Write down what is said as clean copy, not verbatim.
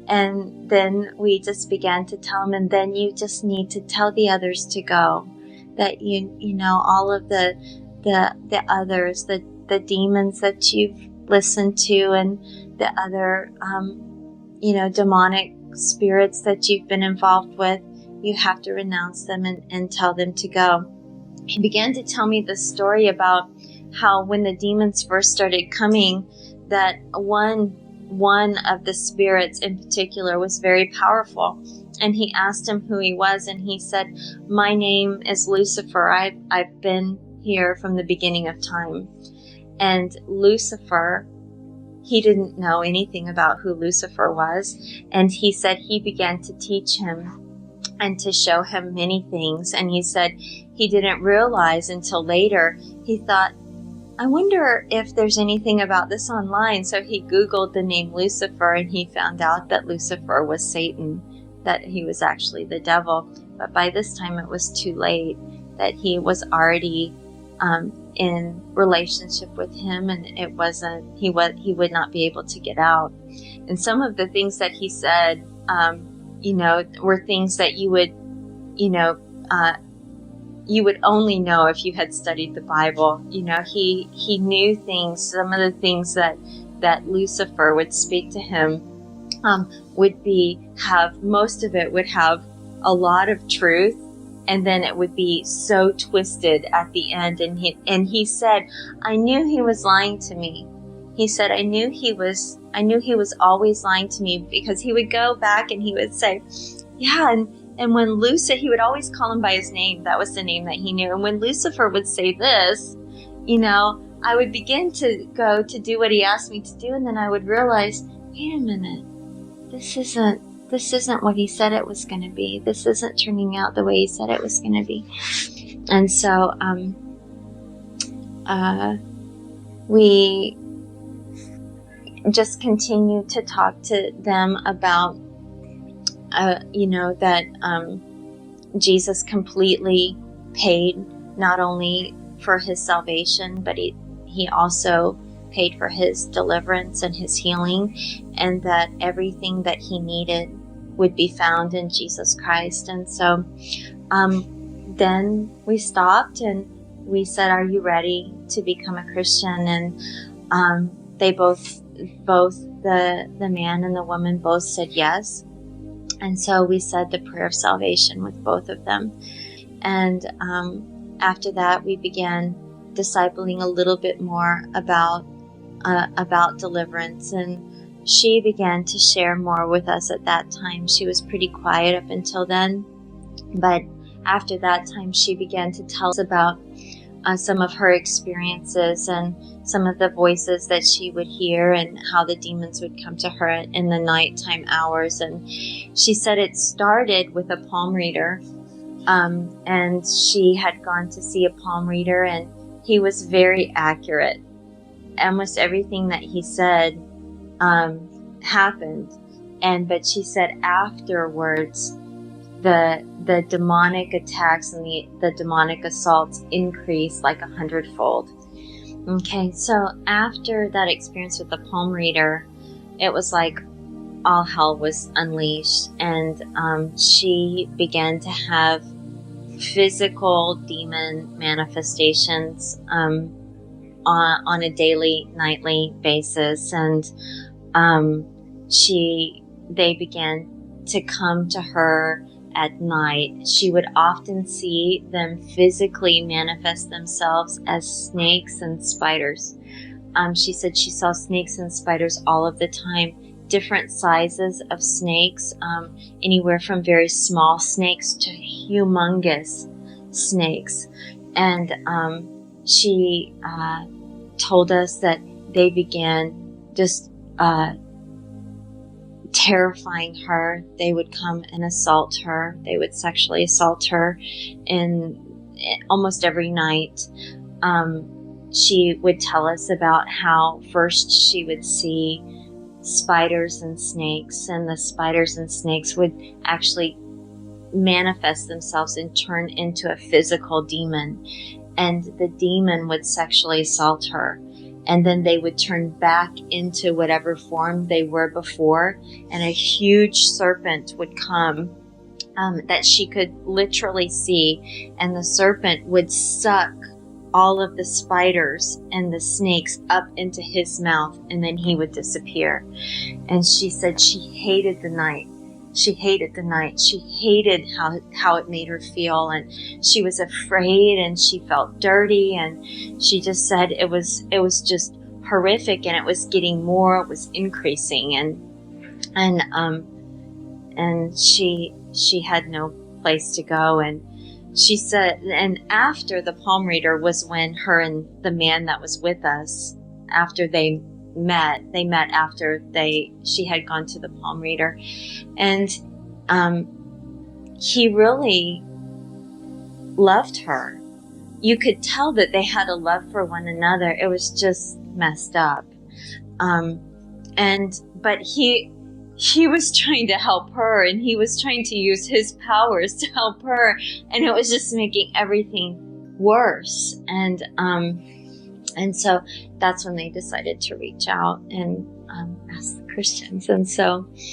And then we just began to tell him, and then you just need to tell the others to go. That you know, all of the others, the demons that you've listened to, and the other, demonic spirits that you've been involved with, you have to renounce them and tell them to go. He began to tell me the story about how when the demons first started coming, that one of the spirits in particular was very powerful. And he asked him who he was, and he said, "My name is Lucifer. I've been here from the beginning of time." And Lucifer, he didn't know anything about who Lucifer was. And he said he began to teach him and to show him many things. And he said he didn't realize until later. He thought, I wonder if there's anything about this online. So he Googled the name Lucifer, and he found out that Lucifer was Satan, that he was actually the devil. But by this time it was too late, that he was already in relationship with him, and he would not be able to get out. And some of the things that he said, were things that you would only know if you had studied the Bible. He knew things. Some of the things that Lucifer would speak to him most of it would have a lot of truth, and then it would be so twisted at the end. And he said, I knew he was lying to me. He said, I knew he was always lying to me, because he would go back and he would say, yeah, and when he would always call him by his name. That was the name that he knew. And when Lucifer would say this, I would begin to go to do what he asked me to do, and then I would realize, wait a minute, this isn't what he said it was going to be. This isn't turning out the way he said it was going to be. And so we just continued to talk to them about that Jesus completely paid not only for his salvation, but he also paid for his deliverance and his healing, and that everything that he needed would be found in Jesus Christ. And so then we stopped and we said, are you ready to become a Christian? And they both the man and the woman both said yes. And so we said the prayer of salvation with both of them. And after that, we began discipling a little bit more about deliverance. And she began to share more with us at that time. She was pretty quiet up until then. But after that time, she began to tell us about some of her experiences and some of the voices that she would hear, and how the demons would come to her in the nighttime hours. And she said it started with a palm reader, and she had gone to see a palm reader, and he was very accurate. Almost everything that he said happened. But she said afterwards, the demonic attacks and the demonic assaults increased like 100-fold. Okay, so after that experience with the palm reader, it was like all hell was unleashed, and she began to have physical demon manifestations on a daily, nightly basis, and they began to come to her at night. She would often see them physically manifest themselves as snakes and spiders. She said she saw snakes and spiders all of the time, different sizes of snakes, anywhere from very small snakes to humongous snakes. And she told us that they began just terrifying her. They would come and assault her. They would sexually assault her in almost every night. She would tell us about how first she would see spiders and snakes, and the spiders and snakes would actually manifest themselves and turn into a physical demon, and the demon would sexually assault her. and then they would turn back into whatever form they were before, and a huge serpent would come that she could literally see, and the serpent would suck all of the spiders and the snakes up into his mouth, and then he would disappear. And she said she hated the night. She hated the night. She hated how it made her feel, and she was afraid, and she felt dirty, and she just said it was just horrific, and it was getting more, it was increasing, and she had no place to go. And she said, and after the palm reader was when her and the man that was with us, after they met after she had gone to the palm reader, and he really loved her. You could tell that they had a love for one another. It was just messed up. But he was trying to help her, and he was trying to use his powers to help her, and it was just making everything worse. And so that's when they decided to reach out and ask the Christians. And so